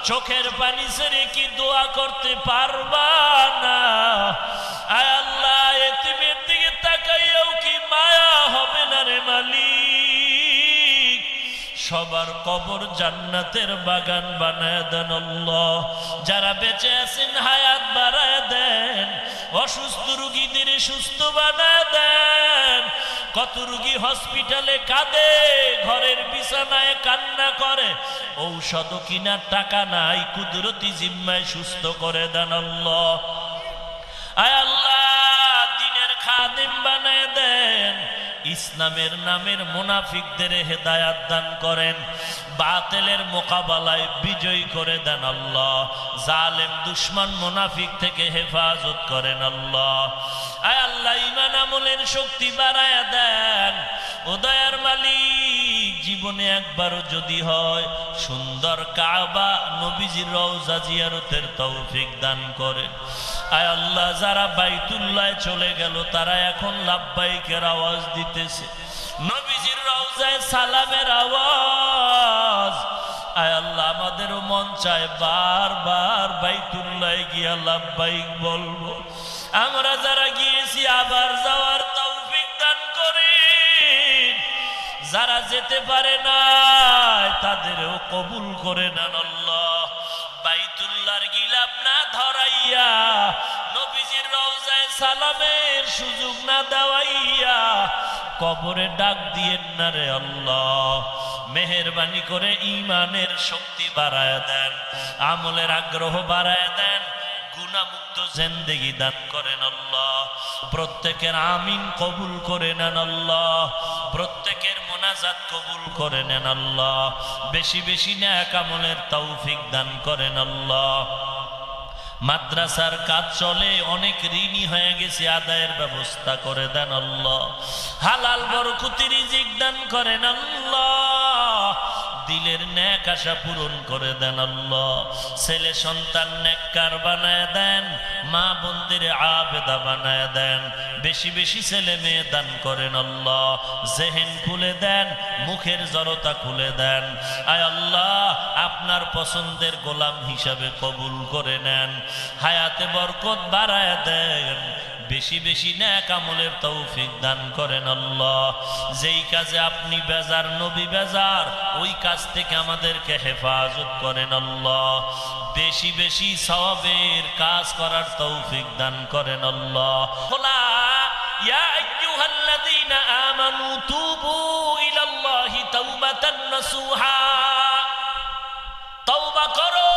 চোখের পানি ছেড়ে কি দোয়া করতে পারবা না? আয় আল্লাহ, এতিমের দিকে তাকাইয়াও কি মায়া হবে না রে মালিক? সবার কবর জান্নাতের বাগান বানায় দেন আল্লাহ। যারা বেঁচে আছেন হায়াত বাড়ায় দেন, অসুস্থ রোগীদের সুস্থ বানায় দেন। কত রোগী হসপিটালে কাঁদে, ঘরের বিছানায় কান্না করে, ঔষধ কিনার টাকা নাই, কুদরতি জিম্মায় সুস্থ করে দেন আল্লাহ। আয় আল্লাহ, দিনের খাদেম বানায় দেন। ইসলামের নামের মুনাফিকদের হেদায়াত দান করেন, বাতিলের মোকাবেলায় বিজয়ী করে দেন আল্লাহ। জালেম দুশমন মুনাফিক থেকে হেফাজত করেন আল্লাহ। আয় আল্লাহ, ঈমান আমলের শক্তি বাড়ায়া দেন। ও দয়ার মালিক, জীবনে একবারও যদি হয় সুন্দর কাবা নবীজির রওজা জিয়ারতের তৌফিক দান করেন। আয় আল্লাহ, যারা বাইতুল্লাহ চলে গেল তারা এখন লাব্বাইকের আওয়াজ দিতেছে, নবীজির রওজায় সালামের আওয়াজ। আয় আল্লাহ, আমাদেরও মন চায় বারবার বাইতুল্লাহ গিয়া লাব্বাইক বলবো। আমরা যারা গিয়েছি আবার যাওয়ার তৌফিক দান করেন। যারা যেতে পারে না তাদেরও কবুল করে নেন আল্লাহ। বাইতুল্লাহর গিলাফ না ধরাইয়া, নবীজির রওজায় সালামের সুযোগ না দেওয়াইয়া কবরে ডাক দিয়েন না রে আল্লাহ। মেহেরবানি করে ঈমানের শক্তি বাড়ায় দেন, আমলের আগ্রহ বাড়ায় দেন, গুনাহমুক্ত জিন্দেগি দান করেন আল্লাহ। প্রত্যেকের আমিন কবুল করে নেন আল্লাহ। প্রত্যেকের মোনাজাত কবুল করে নেন আল্লাহ। বেশি বেশি নেক আমলের তৌফিক দান করেন আল্লাহ। মাদ্রাসার কাজ চলে, অনেক ঋণী হয়ে গেছে, আদায়ের ব্যবস্থা করে দেন আল্লাহ। হালাল বরকতি রিজিক দান করেন আল্লাহ। দিলের নেক আশা পূরণ করে দেন আল্লাহ। ছেলে সন্তান নেককার বানায় দেন, মা বোনদের আবেদা বানায় দেন। বেশি বেশি ছেলে মেয়ে দান করেন আল্লাহ। জেহেন খুলে দেন, মুখের জড়তা খুলে দেন। আয় আল্লাহ, আপনার পছন্দের গোলাম হিসাবে কবুল করে নেন। হায়াতে বরকত বাড়ায় দেন, বেশি বেশি নেক আমলের তৌফিক দান করেন আল্লাহ। যেই কাজে আপনি বেজার, নবী বেজার, ওই কাজ থেকে আমাদেরকে হেফাজত করেন আল্লাহ। বেশি বেশি সওয়াবের কাজ করার তৌফিক দান করেন আল্লাহ। খোলা ইয়া আইয়ুহাল্লাযীনা আমানু তুবু ইলাল্লাহি তাওবাতান নাসুহা। তওবা করো,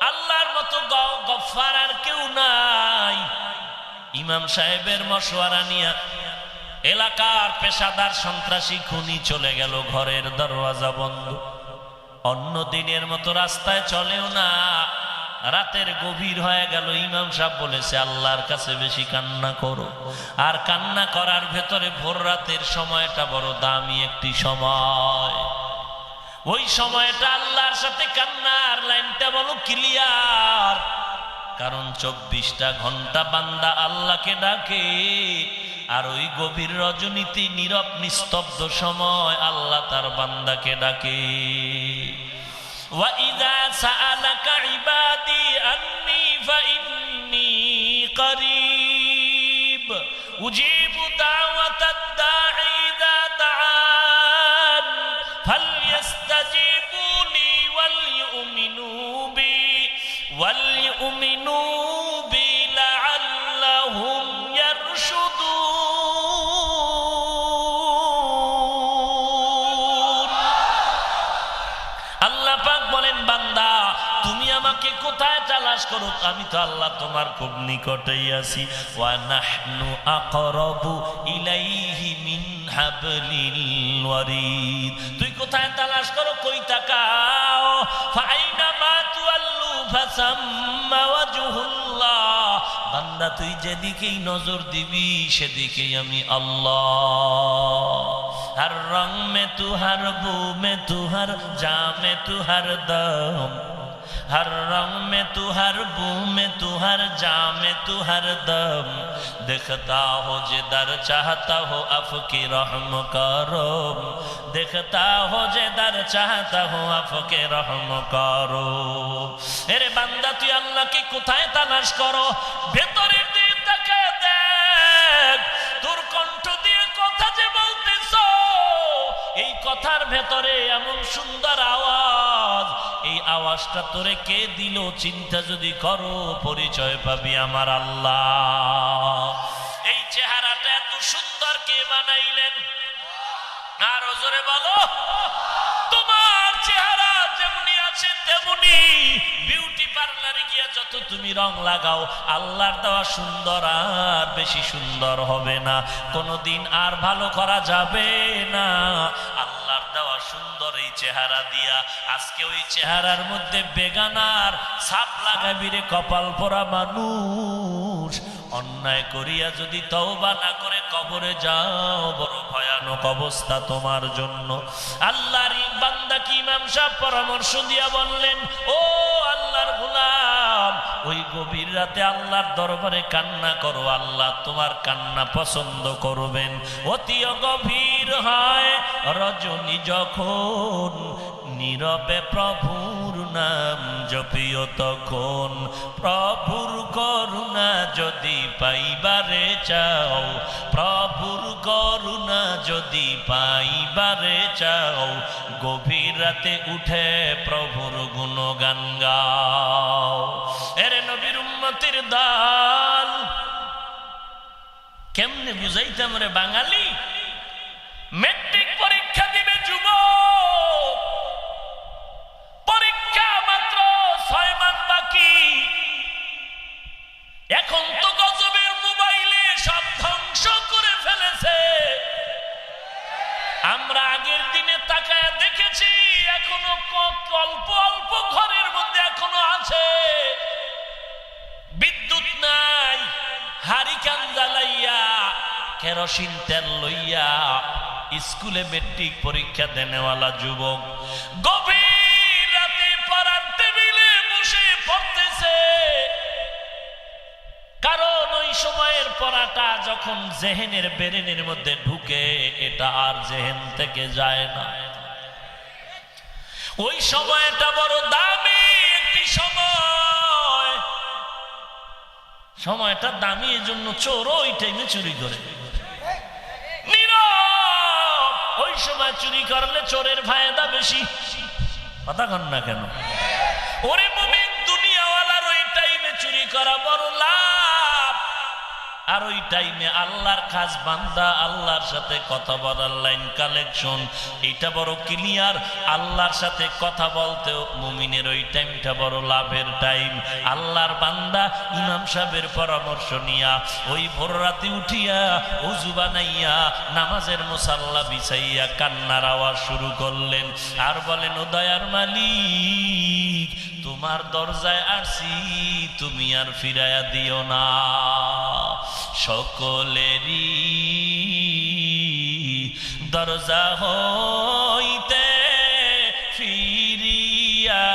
আল্লাহর মতো গফফার আর কেউ নাই। ইমাম সাহেবের মশওয়ারা নিয়ে এলাকার পেশাদার সন্ত্রাসী খুনি চলে গেল, ঘরের দরওয়াজা বন্ধ। অন্য দিনের মতো রাস্তায় চলেও না, রাতের গভীর হয়ে গেল। ইমাম সাহেব বলেছে আল্লাহর কাছে বেশি কান্না করো। আর কান্না করার ভেতরে ভোর রাতের সময়টা বড় দামি একটি সময়। ওই সময়টা আল্লাহর সাথে কান্নার লাইনটা বলো ক্লিয়ার। কারণ 24টা ঘন্টা বান্দা আল্লাহকে ডাকে, আর ওই গভীর রজনীতে নীরব নিস্তব্ধ সময় আল্লাহ তার বান্দাকে ডাকে। ওয়া ইযা সাআলাকা ইবাদি আন্নী ফাইন্নী করিব উজিবু দাওয়াতাদ দাঈ ইযা দাআন ফালইস্তাজিবুলি ওয়ালইউমিনু বি লাআল্লাহুম ইয়ারশুদুন। আল্লাহ পাক বলেন, বান্দা তুমি আমাকে কোথায় তালাশ করো, আমি তো আল্লাহ তোমার খুব নিকটেই আছি। ওয়া নাহনু আকরাবু ইলাইহি মিন হাবলিল ওয়ারিদ। তুই কোথায় তালাশ করো, কই তাকাও। ফাইনা মা তুআল্লু ফাসাম্মা ওয়াজহুল্লাহ। বান্দা তুই যেদিকেই নজর দিবি সেদিকেই আমি আল্লাহ। हर रंग में तू, हर बू में तू, हर जा में तू, हर दम हर रंग में तू, हर बू में तू, हर जा में तू, हर दम देखता हो जिधर चाहता हो अफकी रहम करो, देखता हो जिधर चाहता हो अफकी रहम करो। এরে বান্দা তুই আল্লাহকে কোথায় তালাশ করো? ভেতরের দিকে তাকায় দেখ, তোর কণ্ঠ দিয়ে কথা যে বলতেছো, এই কথার ভেতরে এমন সুন্দর আওয়াজ, এই আওয়াজটা তোরে কে দিল চিন্তা যদি করো, পরিচয় পাবি আমার আল্লাহ। এই চেহারাটা এত সুন্দর কে বানাইলেন? আরো জোরে বলো। তোমার চেহারা যেমনি আছে তেমনি বিউটি পার্লারে গিয়া যত তুমি রং লাগাও, আল্লাহর দেওয়া সুন্দর আর বেশি সুন্দর হবে না, কোনোদিন আর ভালো করা যাবে না। আল্লাহর দেওয়া সুন্দর এই চেহারা দিয়া আজকে ওই চেহারার মধ্যে বেগানার ছাপ লাগাবি রে কপাল পোড়া মানুষ। অন্যায় করিয়া যদি তওবা না করে কবরে যাও, বড় ভয়ানক অবস্থা তোমার জন্য। আল্লাহর বান্দা কি ইমাম সাহেব পরামর্শ দিয়া বললেন, ও আল্লাহর গোলাম, ওই গভীর রাতে আল্লাহর দরবারে কান্না করো, আল্লাহ তোমার কান্না পছন্দ করবেন। অতিও গভীর হয় রজনী যখন, নীরবে প্রভুর নাম জপিও তখন, প্রভুর করুণা যদি পাইবারে চাও, প্রভুর করুণা যদি পাইবারে চাও, গভীর রাতে উঠে প্রভুর গুণগান গাও। এরে নবীর উম্মতের দল, কেমনে বুঝাইতাম রে বাঙালি? মেট্রিক পরীক্ষা দিবে যুবক, পরীক্ষা মাত্র 6 মাস বাকি, এখন তো গজবের মোবাইলে সব ধ্বংস করে ফেলেছে। আমরা আগের দিনে তাকায় দেখেছি, এখনো অল্প অল্প ঘরের মধ্যে এখনো আছে বিদ্যুৎ নাই, হারিকেন জ্বালাইয়া কেরোসিন তেল লইয়া স্কুলে মেট্রিক পরীক্ষা দেনেওয়ালা যুবক গভীর রাতে পড়ার টেবিলে বসে পড়তেছে। কারণ ওই সময়ের পড়াটা যখন জেহেনের ব্রেনের মধ্যে ঢুকে, এটা আর জেহেন থেকে যায় না। ওই সময়টা বড় দামি একটি সময়, সময়টা দামি এই জন্য চোর ওই টাইমে চুরি করে। নীরব, ওই সময় চুরি করলে চোরের ফায়দা বেশি। কথা কন না কেন? ওরে মুমিন, দুনিয়াওয়ালার ওই টাইমে চুরি করা বড় লাভ, আর ওই টাইমে আল্লাহর খাস বান্দা আল্লাহর সাথে কথা বলার লাইন কালেকশন, এটা বড় ক্লিয়ার। আল্লাহর সাথে কথা বলতেও মুমিনের ওই টাইমটা বড় লাভের টাইম। আল্লাহর বান্দা ইমাম সাহেবের পরামর্শ নিয়া ওই ভোর রাতে উঠিয়া ওযু বানাইয়া নামাজের মুসাল্লা বিছাইয়া কান্নার আওয়াজ শুরু করলেন, আর বলেন, ও দয়ার মালিক, তোমার দরজায় আসি, তুমি আর ফিরাইয়া দিও না। সকলেরই দরজা হইতে ফিরিয়া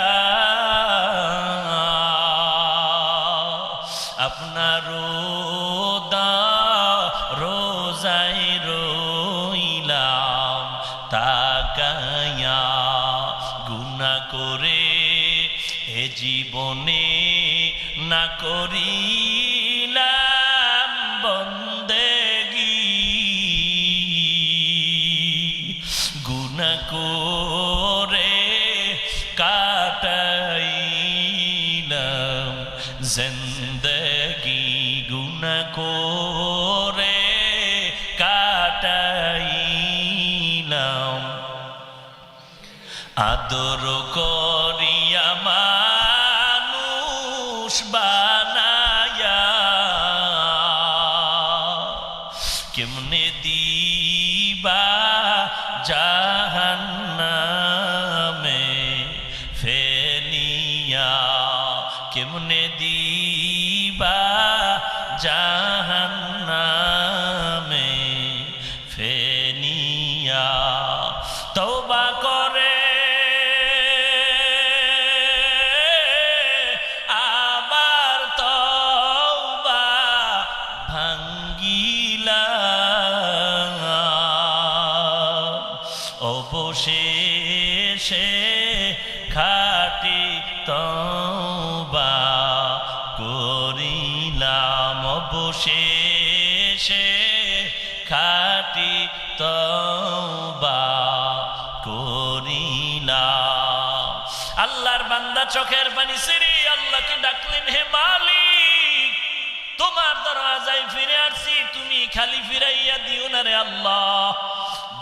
আপনার রোজায় রইলাম তাকায়া, গুনাহ করে এ জীবনে না করিলাম বন্দেগি, গুনাহ করে কাটাইলাম জিন্দেগি, গুনাহ করে কাটাইলাম। আদর করিয়া মানুষ বানায়া কেমনে দিবা জাহান্নামে ফেলিয়া, কেমনে দিবা জাহান্নামে ফেলিয়া। তওবা করে অবশেষে খাঁটি তওবা করিলাম, অবশেষে খাঁটি তওবা করিলাম। আল্লাহর বান্দা চোখের পানি ছেড়ে আল্লাহকে ডাকলেন, হে মালিক, তোমার দরওয়াজায় ফিরে আসছি, তুমি খালি ফিরাইয়া দিও না রে আল্লাহ।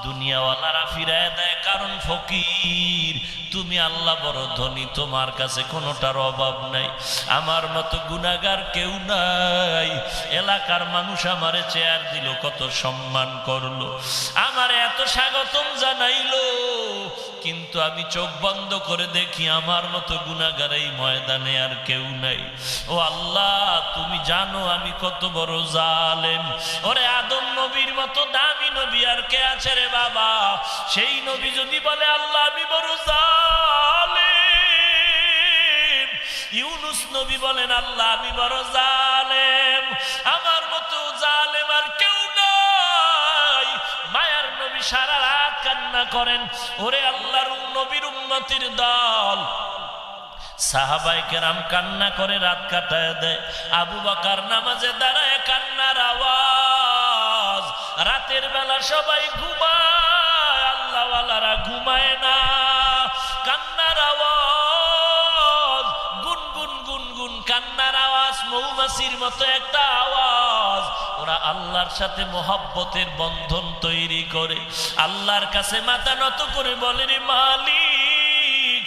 দুনিয়াওয়ালারা ফিরাইয়া দেয় কারণ ফকির, তুমি আল্লাহ বড় ধনী, তোমার কাছে কোনোটার অভাব নাই। আমার মতো গুনাহগার কেউ নাই। এলাকার মানুষ আমারে চেয়ার দিল, কত সম্মান করলো, আমারে এত স্বাগতম জানাইলো, কিন্তু আমি চোখ বন্ধ করে দেখি আমার মতো গুনাহগার এই ময়দানে আর কেউ নাই। ও আল্লাহ, তুমি জানো আমি কত বড় জালেম। ওরে আদম নবীর মতো দামি নবী আর কে আছে রে বাবা? সেই নবী যদি বলে আল্লাহ আমি বড় জালেম, ইউনুস নবী বলেন আল্লাহ আমি বড় জালেম, আমার মতো জালেম আর কেউ নাই। মায়ার নবী সারা রাত কান্না করেন। ওরে আল্লাহর নবীর উম্মতির দল, সাহাবায়ে কেরাম কান্না করে রাত কাটায় দেয়। আবু বকর নামাজে দাঁড়ায় কান্নার আওয়াজ। রাতের বেলা সবাই ঘুমায়, আল্লাহওয়ালারা ঘুমায় না। কান্নার আওয়াজ, গুনগুন গুনগুন কান্নার আওয়াজ, মৌমাছির মতো একটা আওয়াজ। ওরা আল্লাহর সাথে মোহাব্বতের বন্ধন তৈরি করে আল্লাহর কাছে মাথা নত করে বলে, রে মালিক,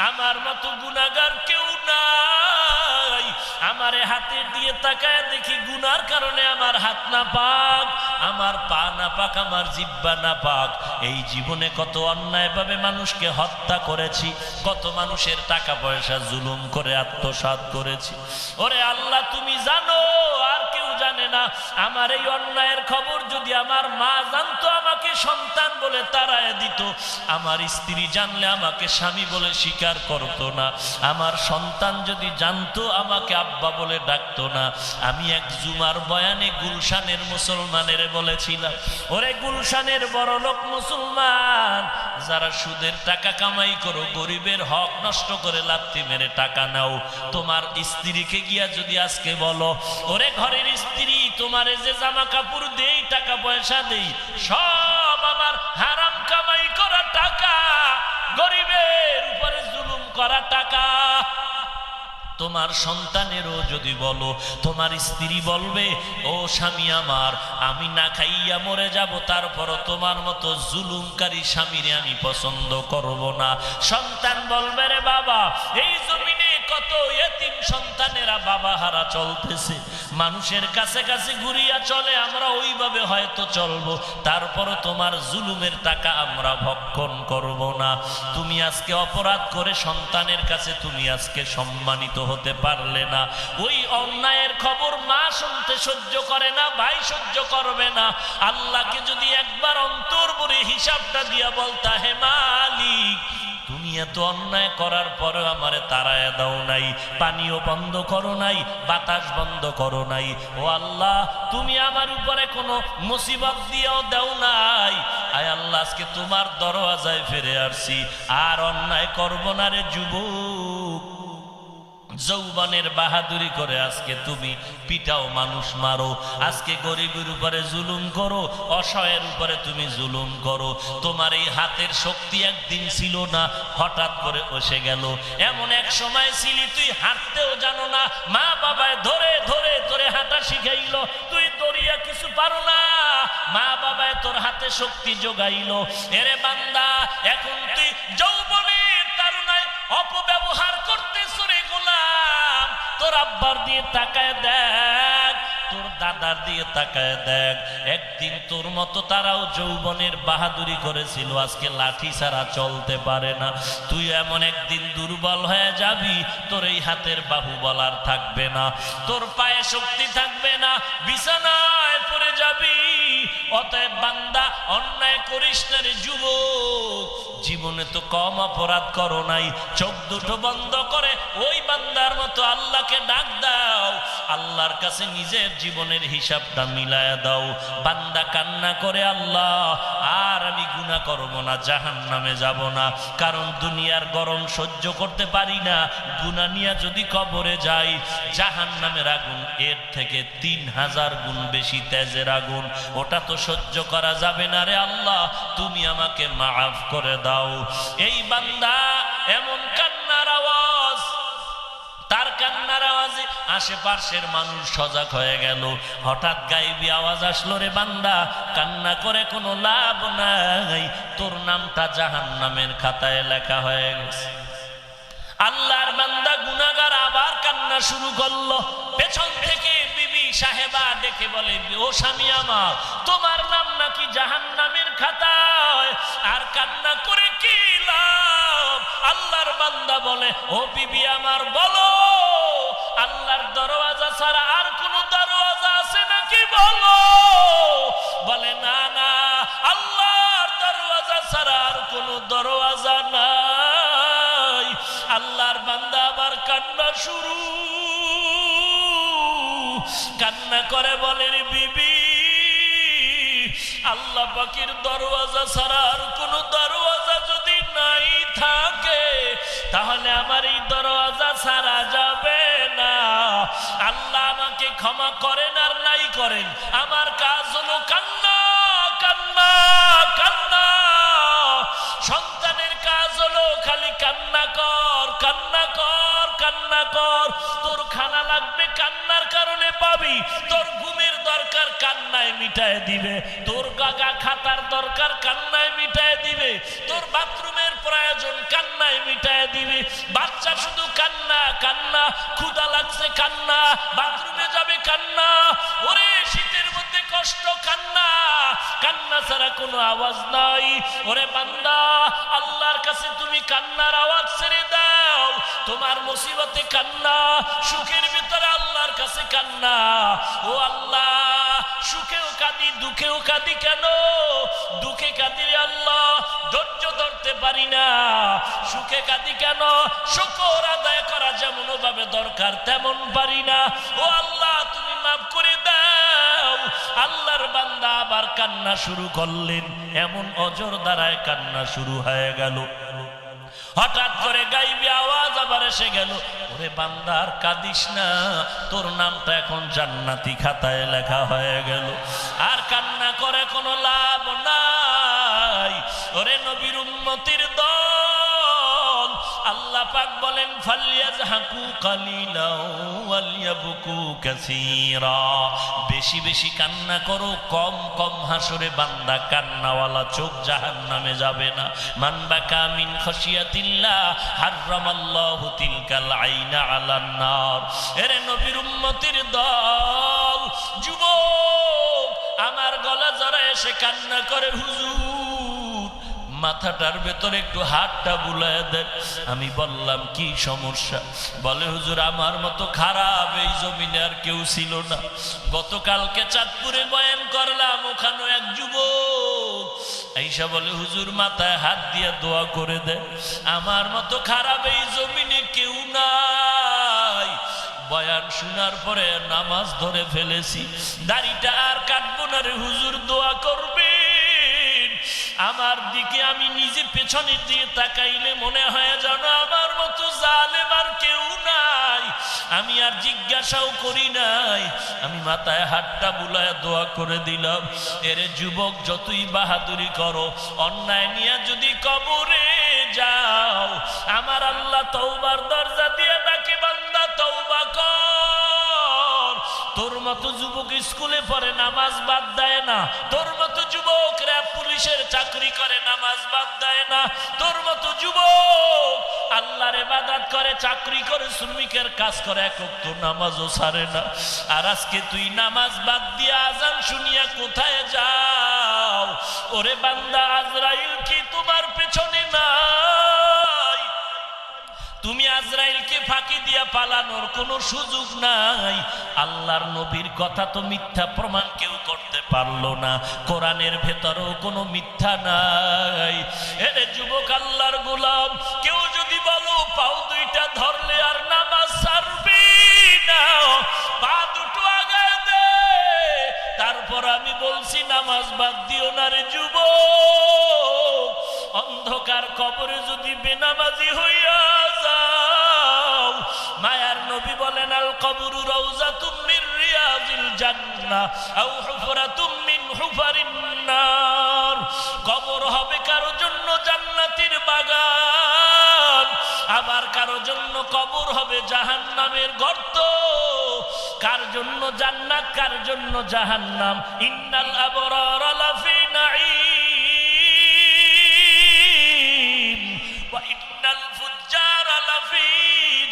আমার মতো গুনাহগার কেউ নাই। আমারে হাতে দিয়ে তাকায় দেখি গুনার কারণে আমার হাত না পাক, আমার পা না পাক, আমার জিহ্বা না পাক। এই জীবনে কত অন্যায়ভাবে মানুষকে হত্যা করেছি, কত মানুষের টাকা পয়সা জুলুম করে আত্মসাৎ করেছি। ওরে আল্লাহ, তুমি জানো, আর কেউ জানে না। আমার এই অন্যায়ের খবর যদি আমার মা জানতো, আমাকে সন্তান বলে তাড়ায় দিত। আমার স্ত্রী জানলে আমাকে স্বামী বলে স্বীকার করতো না। আমার সন্তান যদি জানতো, আমাকে আব্বা বলে ডাকতো না। আমি এক জুমার বয়ানে গুলশানের মুসলমানের বলেছিলাম, ওরে গুলশানের বড় লোক মুসলমান, যারা সুদের টাকা কামাই করো, গরিবের হক নষ্ট করে লাথি মেরে টাকা নাও, তোমার স্ত্রীকে গিয়া যদি আজকে বলো, ওরে ঘরের স্ত্রী, তোমারে যে জামা কাপড় দেই, টাকা পয়সা দেই, সব আমার হারাম কামাই করা টাকা, গরিবের উপরে জুলুম করা টাকা। তোমার সন্তানেরও যদি বলো, তোমার স্ত্রী বলবে, ও স্বামী আমার, আমি না খাইয়া মরে যাব, তারপরও তোমার মতো জুলুমকারী স্বামীরে আমি পছন্দ করব না। সন্তান বলবে, রে বাবা, এই জমিনে কত এতিম সন্তানেরা বাবা হারা চলতেছে, মানুষের কাছে কাছে ঘুরিয়া চলে, আমরা ওইভাবে হয়তো চলবো, তারপরও তোমার জুলুমের টাকা আমরা ভক্ষণ করব না। তুমি আজকে অপরাধ করে সন্তানের কাছে তুমি আজকে সম্মানিত হতে পারলে না। ওই অন্যায়ের খবর মা শুনতে সহ্য করে না, ভাই সহ্য করবে না। আল্লাহকে যদি একবার অন্তর ভরে হিসাবটা দিয়া বলতা, হে মালিক, তুমি এত অন্যায় করার পরে আমারে তাড়ায়া দাও নাই, পানিও বন্ধ করো নাই, বাতাস বন্ধ করো নাই, ও আল্লাহ, তুমি আমার উপরে কোনো মুসিবত দিয়েও দাও নাই। আয় আল্লাহ, আজকে তোমার দরওয়াজায় ফিরে আসছি, আর অন্যায় করব না রে যুবক। যৌবনের বাহাদুরি করে আজকে তুমি পিটাও, মানুষ মারো, আজকে গরিবের উপরে জুলুম করো, অসহায়ের উপরে তুমি জুলুম করো। তোমার এই হাতের শক্তি একদিন ছিল না, হঠাৎ করে এসে গেল। এমন এক সময় ছিলি তুই হাঁটতেও জানো না, মা বাবায় ধরে ধরে তোরে হাঁটা শিখাইল, তুই দড়িয়া কিছু পারো না, মা বাবায় তোর হাতে শক্তি যোগাইলো। এরে বান্দা, এখন তুই যৌবনের তারুণায় অপব্যবহার করতেছ রে গোলাম। তোর আব্বার দিয়ে তাকায় দেখ, তোর দাদার দিয়ে তাকায় দেখ, একদিন তোর মতো তারাও যৌবনের বাহাদুরি করেছিল, আজকে লাঠি ছাড়া চলতে পারে না। তুই এমন একদিন দুর্বল হয়ে যাবি, তোর এই হাতের বাহুবল আর থাকবে না, তোর পায়ে শক্তি থাকবে না, বিছানায় পড়ে যাবি। অতএব বান্দা, অন্যায় করিস না রে যুবক। জীবনে তো কম অপরাধ করো নাই, চোখ দুটো বন্ধ করে ওই বান্দার মতো আল্লাহকে ডাক দাও, আল্লাহর কাছে নিজের জীবনের হিসাবটা মিলায়া দাও। বান্দা কান্না করে, আল্লাহ, আর আমি গুনাহ করব না, জাহান্নামে যাব না, কারণ দুনিয়ার গরম সহ্য করতে পারি না। গুনাহ নিয়ে যদি কবরে যাই, জাহান্নামের আগুন এর থেকে 3000 গুণ বেশি তেজের আগুন, ওটা তো সহ্য করা যাবে না রে আল্লাহ, তুমি আমাকে মাফ করে দাও। এই বান্দা এমন কান্নার আওয়াজ, তার কান্নার আওয়াজে আশেপাশের মানুষ সজাগ হয়ে গেল। হঠাৎ গায়েবী আওয়াজ আসলো, রে বান্দা কান্না করে কোনো লাভ নাই, তোর নামটা জাহান্নামের খাতায় লেখা হয়ে গেছে। আল্লাহর বান্দা গুনাহগার আবার কান্না শুরু করলো। পেছন থেকে বিবি সাহেবা ডেকে বলে, ও স্বামী আমার, তোমার নাম নাকি জাহান্নামের খাতায়, আর কান্না করে কি লাভ? আল্লাহর বান্দা বলে, ও বিবি আমার বলো, আল্লাহর দরওয়াজা ছাড়া আর কোন দরওয়াজা আছে নাকি বলো? বলে না না, আল্লাহর দরওয়াজা ছাড়া আর কোন দরওয়াজা নাই। আল্লাহর বান্দা আবার কান্না শুরু, কান্না করে বলেন, বিবি আল্লাহ পাকের দরওয়াজা ছাড়া আর কোন দরওয়াজা যদি নাই থাকে, তাহলে আমার এই দরওয়াজা ছাড়া যাবে না। আল্লাহ আমাকে ক্ষমা করেন আর নাই করেন, আমার কাজ হলো কান্না কান্না কান্না। সন্তানের কাজ হলো খালি কান্না কর কান্না কর কান্না কর। তোর খানা লাগবে কান্নার কারণে পাবি, তোর ঘুমের দরকার কান্নায় মিটায় দিবে, তোর গাগা খাতার দরকার কান্নায় মিটায় দিবে, তোর বাথরুমের প্রয়োজন কান্নায় মিটায় দিবে। বাচ্চা শুধু কান্না কান্না, ক্ষুধা লাগছে কান্না, বাথরুমে যাবে কান্না, ওরে শীতের মধ্যে কষ্ট কান্না, কান্না ছাড়া কোনো আওয়াজ নাই। ওরে বান্দা, আল্লাহর কাছে তুমি কান্নার আওয়াজ ছেড়ে দাও। তোমার মুসিবতে কান্না, সুখের ভিতরে আল্লাহর কাছে কান্না। ও আল্লাহ, সুখেও কাঁদি দুঃখেও কাঁদি কেন? দুঃখে কাঁদি রে আল্লাহ, ধৈর্য ধরতে পারি না। সুখে কাঁদি কেন? শুকর আদায় করা যেমন ভাবে দরকার তেমন পারি না। ও আল্লাহ, তুমি মাফ করে দাও। আল্লাহর বান্দা আবার কান্না শুরু করলেন, এমন অজর দ্বারায় কান্না শুরু হয়ে গেল। হঠাৎ করে গাইবি আওয়াজ আবার এসে গেল, ওরে বান্দা আর কাঁদিস না, তোর নামটা এখন জান্নাতি খাতায় লেখা হয়ে গেল, আর কান্না করে কোনো লাভ নাই। ওরে নবীর উম্মতির দল, আল্লাহ পাক বলেন, ফালিয়াজহাকু কালিলা ওয়ালিয়াবকু কাসীরা। বেশি বেশি কান্না করো, কম কম হাসরে বান্দা কান্নাওয়ালা চোখ জাহান্নামে যাবে না। মান বাকা মিন খাশিয়াতিল্লাহ হারামাল্লাহু তিলকাল আইনা আলান নার। এরে নবীর উম্মতির দল, যুবক আমার গলা জড়ায় এসে কান্না করে, হুজুর মাথাটার ভেতরে একটু হাতটা বুলায় দেন। আমি বললাম, কি সমস্যা? বলে, হুজুর আমার মতো খারাপ এই জমিনে আর কেউ ছিল না। গতকালকে চাঁদপুরে বয়ান করলাম, ওখানে এক যুবক আইসা বলে, হুজুর মাথায় হাত দিয়ে দোয়া করে দেন, আমার মতো খারাপ এই জমিনে কেউ নাই। বয়ান শোনার পরে নামাজ ধরে ফেলেছি, দাড়িটা আর কাটবো না রে হুজুর, দোয়া করবেন। আমার দিকে আমি নিজে পেছনের দিকে তাকাইলে মনে হয় যেন আমার মতো জালেম আর কেউ নাই। আমি আর জিজ্ঞাসাও করি নাই, আমি মাথায় হাতটা বুলায় দোয়া করে দিলাম। এর যুবক, যতই বাহাদুরি করো, অন্যায় নিয়ে যদি কবরে যাও, আমার আল্লাহ তওবার দরজা দিয়ে ডাকে, বান্দা তওবা কর। তোর মতো যুবক স্কুলে পড়ে, নামাজ বাদ দেয় না। তোর মতো যুবক র্যাব পুলিশের চাকরি করে, নামাজ বাদ দেয় না। তোর মতো যুবক আল্লাহর ইবাদত করে, চাকরি করে, শ্রমিকের কাজ করে, এক ওয়াক্ত নামাজও ছাড়ে না। আর আজকে তুই নামাজ বাদ দিয়ে আজান শুনিয়া কোথায় যাও? ওরে বান্দা, আজরাইল কি তোমার পেছনে নাই? তুমি আজরাইলকে ফাঁকি দিয়া পালানোর কোনো সুযোগ নাই। আল্লাহর নবীর কথা তো মিথ্যা প্রমাণ কেউ করতে পারলো না, কোরআনের ভেতরেও কোনো মিথ্যা নাই। এরে যুবক, আল্লাহর গোলাম, কেউ যদি বলো পাও দুইটা ধরলে আর নামাজ ছাড়বি না, পা দুটো আগায় দে, তারপর আমি বলছি নামাজ বাদ দিও না রে যুবক। নামাজি হইয়া যাও। মায়ার নবী বলেন আল কবরু রাউযাতুম মির রিয়াজিল জান্নাহ আও হুফরাতুম মিন হুফারিন নার। কবর হবে কারো জন্য জান্নাতের বাগান, আবার কারো জন্য কবর হবে জাহান্নামের গর্ত। কার জন্য জান্নাত, কার জন্য জাহান্নাম। ইন্নাল আবরারা লাফি নাঈম ওয়া ইন্নাল ফুজ্জারা লাফি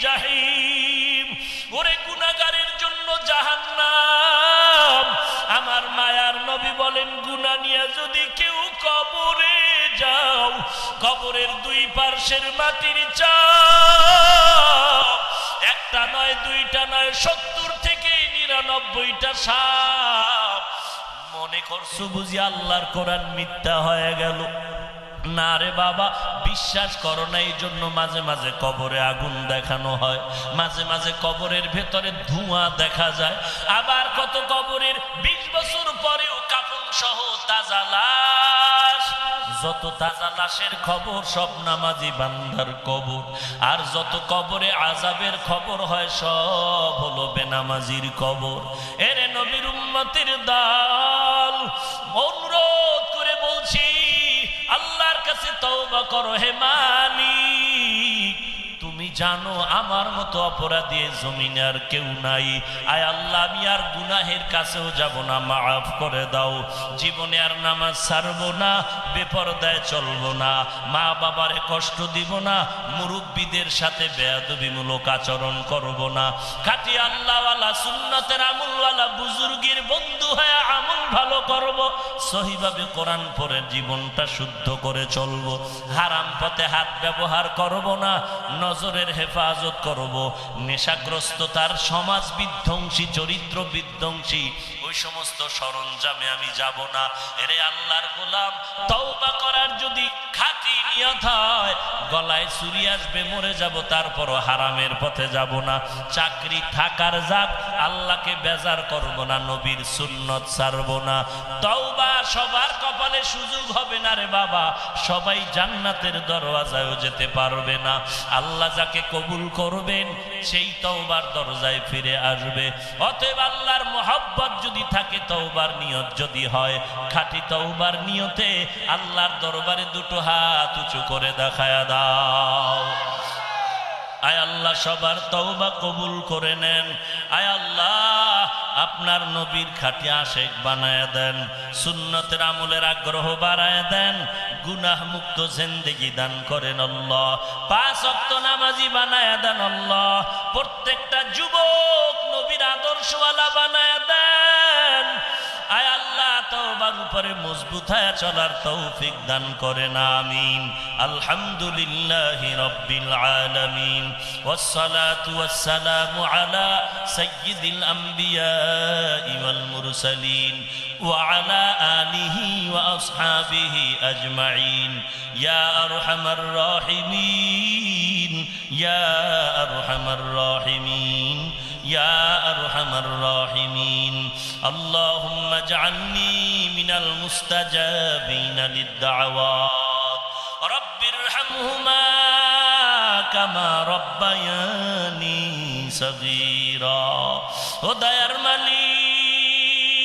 জাহিম। ওরে গুনাহগারের জন্য জাহান্নাম। আমার মায়ার নবী বলেন গুনাহ নিয়ে যদি কেউ কবরে যাও, কবরের দুই পার্শ্বের মাটির চাপ একটা নয়, দুইটা নয়, 70 থেকে 99টা সাপ। মনে করছো বুঝি আল্লাহর কোরআন মিথ্যা হয়ে গেল? না রে বাবা, বিশ্বাস করো না, এই জন্য মাঝে মাঝে কবরে আগুন দেখানো হয়, মাঝে মাঝে কবরের ভেতরে ধোঁয়া দেখা যায়। আবার কত কবরের 20 বছর পরেও কাফন সহ তাজা লাশ। যত তাজা লাশের খবর সব নামাজি বান্দার কবর, আর যত কবরে আযাবের খবর হয় সব হলো বেনামাজির কবর। এরে নবীর উম্মতের দল, অনুরোধ করে বলছি আল্লাহর কাছে তওবা করো। হে মালিক, তুমি জানো আমার মতো অপরাধী জমিনে আর কেউ নাই। আয় আল্লাহ, আমি আর গুনাহের কাছেও যাব না, মাফ করে দাও। জীবনে আর নামাজ ছাড়বো না, বেপরদায় চলবো না, মা বাবারে কষ্ট দিব না, মুরব্বীদের সাথে বেয়াদবিমূলক আচরণ করব না। খাঁটি আল্লাহওয়ালা সুন্নতের আমলওয়ালা বুজুর্গের বন্ধু হয়ে আমল ভালো করব। সহিভাবে কোরআন পড়ে জীবনটা শুদ্ধ করে চলবো। হারাম পথে হাত ব্যবহার করব না, নজরের হেফাজত করব। নেশাগ্রস্ততার, সমাজ বিধ্বংসী, চরিত্র বিধ্বংসী ওই সমস্ত সরঞ্জামে আমি যাব না। এরে আল্লাহর গোলাম, তওবা করার যদি খাঁটি নিয়ত হয়, গলায় ছুরি আসবে, মরে যাব, তারপরও হারামের পথে যাব না। চাকরি থাকার যাক, আল্লাহকে বেজার করব না, নবীর সুন্নত ছাড়ব না। তওবা সবার কপালে সুযোগ হবে না রে বাবা, সবাই জান্নাতের দরওয়াজায়ও যেতে পারবে না। আল্লাহ যাকে কবুল করবেন সেই তওবার দরজায় ফিরে আসবে। অতএব আল্লাহর মহব্বত যদি থাকে, তওবার নিয়ত যদি হয়, খাঁটি তওবার নিয়তে আল্লাহর দরবারে দুটো হাত উঁচু করে দেখায়া দাও। আয় আল্লাহ, সবার তওবা কবুল করে নেন। আয় আল্লাহ, আপনার নবীর খাঁটি আশেক বানায় দেন, সুন্নতের আমলের আগ্রহ বাড়ায় দেন, গুনাহ মুক্ত জিন্দেগি দান করেন আল্লাহ। 5 ওয়াক্ত নামাজি বানায় দেন আল্লাহ। প্রত্যেকটা যুবক নবীর আদর্শওয়ালা বানায় দেন। আয় আল্লাহ, তওবার উপরে মজবুত হয়ে চলার তৌফিক দান করেন, আমিন। আলহামদুলিল্লাহি রাব্বিল আলামিন, ওয়াসসালাতু ওয়াসসালামু আলা সাইয়্যিদিল আমবিয়া ওয়াল মুরসালিন ওয়া আলা আলিহি ওয়া আসহাবিহি আজমাইন। ইয়া আরহামার রাহিমিন, ইয়া আরহামার রাহিমিন, ইয়া আরহামার রাহিমিন। আল্লাহুম্মা اجعلني من المستجابين للدعوات رب ارحمهما كما ربياني صغيرا। ও দয়ার মালিক,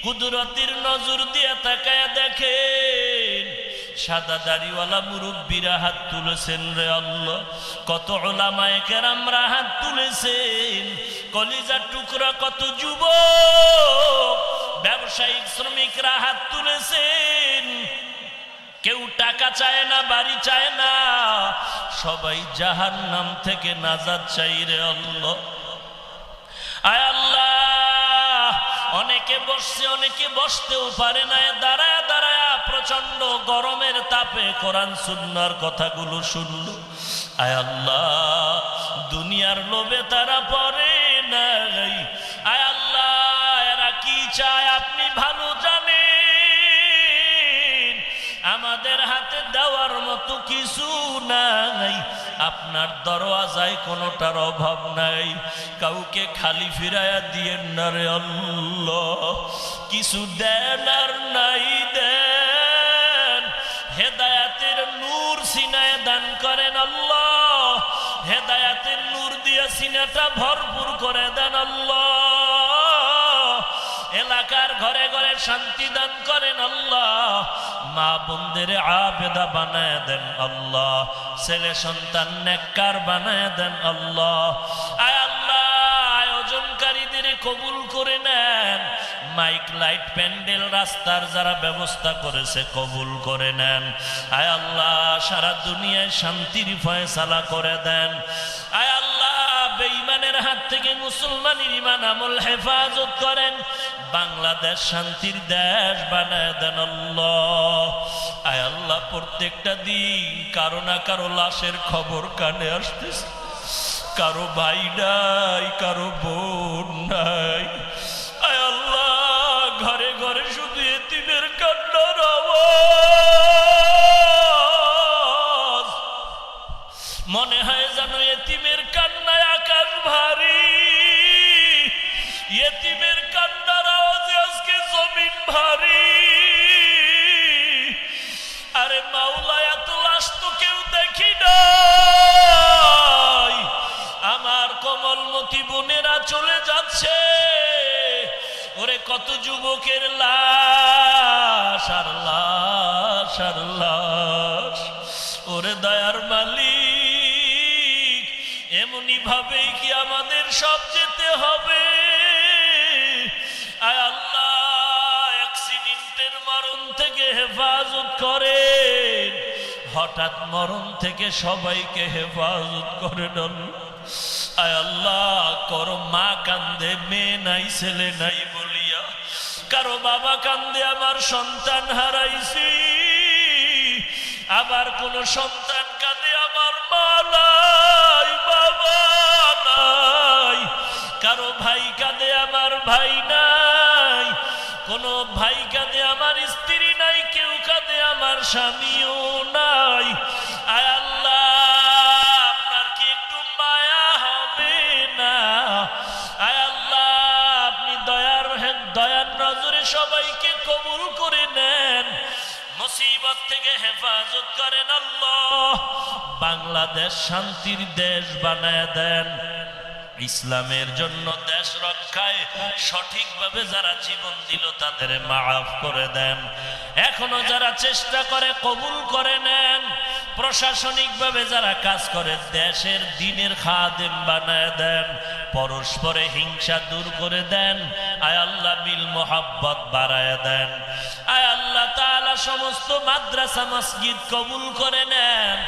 কুদরতের নজর দিয়ে তাকায়া দেখেন, সাদা দাড়িওয়ালা মুরব্বীরা হাত তুলেছেন রে আল্লাহ, কত উলামায়ে কেরামরা হাত তুলেছেন, কলিজার টুকরা কত যুবক, ব্যবসায়িক শ্রমিকরা হাত তুলেছেন। কেউ টাকা চায় না, বাড়ি চায় না, সবাই জাহান্নাম থেকে নাজাত চাই রে আল্লাহ। আয় আল্লাহ, অনেকে বসছে, অনেকে বসতেও পারে না, দাঁড়ায় দাঁড়ায় প্রচন্ড গরমের তাপে কোরআন সুন্নাহর কথাগুলো শুনলো। আয় আল্লাহ, দুনিয়ার লোভে তারা পড়ে নাই। আয় আল্লাহ, এরা কি চায় আপনি ভালো জানেন। আমাদের হাতে দেওয়ার মতো কিছু নাই, আপনার দরওয়াজায় কোনোটার অভাব নাই। কাউকে খালি ফিরাইয়া দিয়েন না রে আল্লাহ, কিছু দেন আর নাই দেন। হেদায়েতের নূর সিনায় আল্লাহ, হেদায়াতের নূর দিয়া সিনাটা ভরপুর করে দেন আল্লাহ, এলাকার ঘরে ঘরে শান্তি দান করেন আল্লাহ, মা বোনদের আবেদা বানায় দেন আল্লাহ, ছেলে সন্তান নেককার বানায় দেন আল্লাহ। আয় আল্লাহ, আয়োজনকারীদের কবুল করে নেন, মাইক লাইট প্যান্ডেল রাস্তার যারা ব্যবস্থা করেছে কবুল করে নেন। আয় আল্লাহ, সারা দুনিয়ায় শান্তির ফয়সালা করে দেন। আয় আল্লাহ, বেঈমানের হাত থেকে মুসলমানের ঈমান আমল হেফাজত করেন, বাংলাদেশ শান্তির দেশ বানায় দেন আল্লাহ। আয় আল্লাহ, প্রত্যেকটা দিন কারো না কারো লাশের খবর কানে আসতেছে, কারো ভাই নাই, কারো বোন নাই। আয় আল্লাহ, ঘরে ঘরে শুধু এতিমের কান্নার আওয়াজ, মনে হয় যেন এতিমের কান্নায় আকাশ ভারী, এতিমের কান্নার আওয়াজে আজকে জমিন ভারী। আরে মাওলা, এত লাশ তো কেউ দেখি নাই, আমার কমলমতি বোনেরা চলে যাচ্ছে, ওরে কত যুবকের লাশ আর লাশ আর লাশ। ওরে দয়ার মালিক, এমনি ভাবেই কি আমাদের সব যেতে হবে? আয় আল্লাহ, অ্যাক্সিডেন্টের মরণ থেকে হেফাজত করেন, হঠাৎ মরণ থেকে সবাইকে হেফাজত করেন। আয় আল্লাহ, কারো মা কান্দে মেয়ে নাই ছেলে নাই বলিয়া, কারো বাবা কান্দে আমার সন্তান হারাইছি, আবার কোন সন্তান কাঁদে আমার মা নাই বাবা নাই, কারো ভাই কাঁদে আমার ভাই নাই, কোন ভাই কাঁদে আমার স্ত্রী নাই, কেউ কাঁদে আমার স্বামীও নাই। আয় আল্লাহ, আপনার কি একটু মায়া হবে না? আয় আল্লাহ, আপনি দয়ার নজরে সবাইকে কবুল করে নেন, মুসিবত থেকে হেফাজত করেন আল্লাহ, বাংলাদেশ শান্তির দেশ বানায় দেন। ইসলামের জন্য দেশ রক্ষায় সঠিকভাবে যারা জীবন দিল তাদের মাফ করে দেন, এখনো যারা চেষ্টা করে কবুল করে নেন, প্রশাসনিকভাবে যারা কাজ করে দেশের দিনের খাদেম বানায় দেন, পরস্পরে হিংসা দূর করে দেন। আয় আল্লাহ, বিল মোহাব্বত বাড়ায় দেন। আয় আল্লাহ তাআলা, সমস্ত মাদ্রাসা মসজিদ কবুল করে নেন,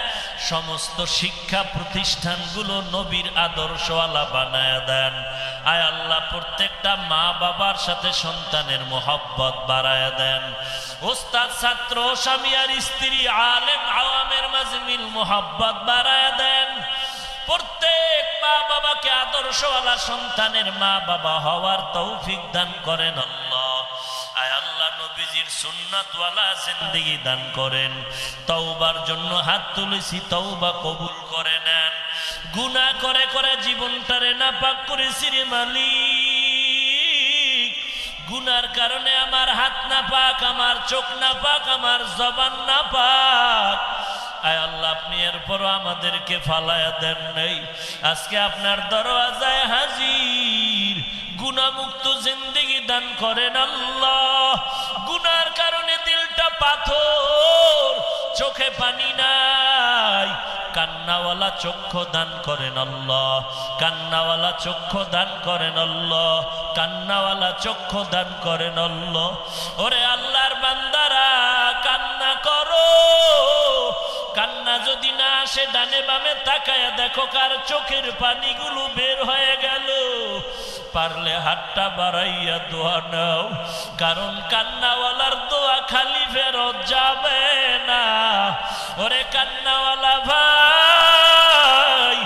সমস্ত শিক্ষা প্রতিষ্ঠানগুলো নবীর আদর্শওয়ালা বানায় দেন। আয় আল্লাহ, প্রত্যেকটা মা বাবার সাথে সন্তানের মোহাব্বত বাড়ায় দেন। ওস্তাদ ছাত্র স্বামী আর স্ত্রী আলেম আওয়ামের মাঝে মিল মোহাব্বত বাড়ায় দেন। প্রত্যেক মা বাবাকে আদর্শওয়ালা সন্তানের মা বাবা হওয়ার তৌফিক দান করেন আল্লাহ। আয় আল্লাহ, নবীজির সুন্নাতওয়ালা জিন্দেগি দান করেন। তওবার জন্য হাত তুলেছি, তওবা কবুল করে নেন। গুনাহ করে করে জীবনটারে নাপাক করেছি রে মালিক, গুনার কারণে আমার হাত নাপাক, আমার চোখ নাপাক, আমার জবান নাপাক। আয় আল্লাহ, আপনি এরপরও আমাদেরকে ফালায়া দেন নাই, আজকে আপনার দরওয়াজায় হাজির, গুনাহমুক্ত জিন্দেগি দান করেন আল্লাহ। গুনার কারণে দিলটা পাথর, চোখে পানি নাই, কান্নাওয়ালা চক্ষু দান করেন আল্লাহ, কান্নাওয়ালা চক্ষু দান করেন আল্লাহ, কান্নাওয়ালা চক্ষু দান করেন আল্লাহ। ওরে আল্লাহর বান্দারা, কান্না করো, কান্না যদি না আসে ডানে বামে তাকায়া দেখো কার চোখের পানিগুলো বের হয়ে গেল, পারলে হাতটা বাড়াইয়া দোয়া নাও, কারণ কান্নাওয়ালার দোয়া খালি ফেরত যাবে না। ওরে কান্নাওয়ালা ভাই,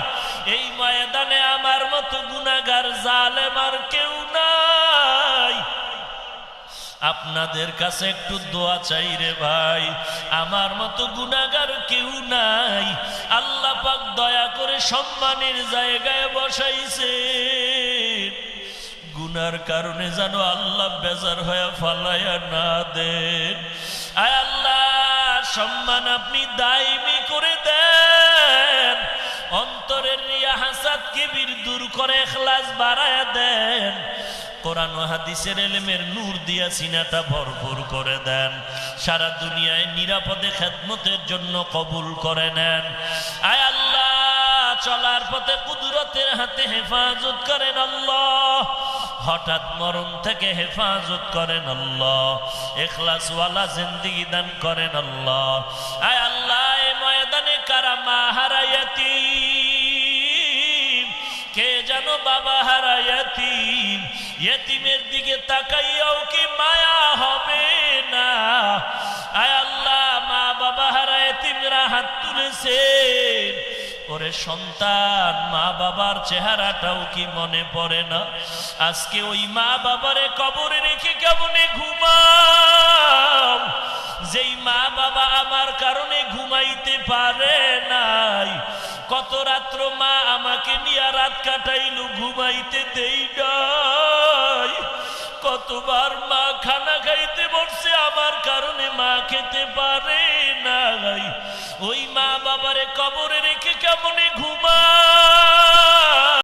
এই ময়দানে আমার মতো গুনাহগার জালেম আর কেউ নাই, আপনাদের কাছে একটু দোয়া চাই রে ভাই, আমার মতো গুনাহগার কেউ নাই। আল্লাহ পাক দয়া করে সম্মানের জায়গায় বসাইছে, গুনার কারণে যেন আল্লাহ বেজার হয়ে ফালায়া না দেন। আয় আল্লাহ, সম্মান আপনি দাইমি করে দেন। রিয়া হাসাদ কিবির দূর করে ইখলাস বাড়ায়া দেন কোরআন ও হাদিসের ইলমের নূর দিয়া সিনাটা ভরপুর করে দেন সারা দুনিয়ায় নিরাপদে খেদমতের জন্য কবুল করে নেন আয় আল্লাহ চলার পথে কুদরতের হাতে হেফাজত করেন আল্লাহ হঠাৎ মরণ থেকে হেফাজত করেন আল্লাহ ইখলাসওয়ালা জিন্দেগি দান করেন আল্লাহ আয় আল্লাহ এই ময়দানে কারা মা হারা ইয়াতীম কে যেন বাবা হারা ইয়াতীম ইয়াতীমের দিকে তাকাইয়াও কি মায়া হবে না আয় আল্লাহ মা বাবা হারা ইয়াতীমরা হাত তুলেছেন ওরে সন্তান মা বাবার চেহারাটাও কি মনে পড়ে না আজকে ওই মা বাবারে কবরে রেখে কেমনে ঘুমাও যেই মা বাবা আমার কারণে ঘুমাইতে পারে নাই কত রাত্র মা আমাকে নিয়ে রাত কাটাইল ঘুমাইতে দেই নাই কতবার মা খানা খাইতে বসছে আমার কারণে মা খেতে পারে নাই ওই মা বাবারে কবরে রেখে কেমনে ঘুমা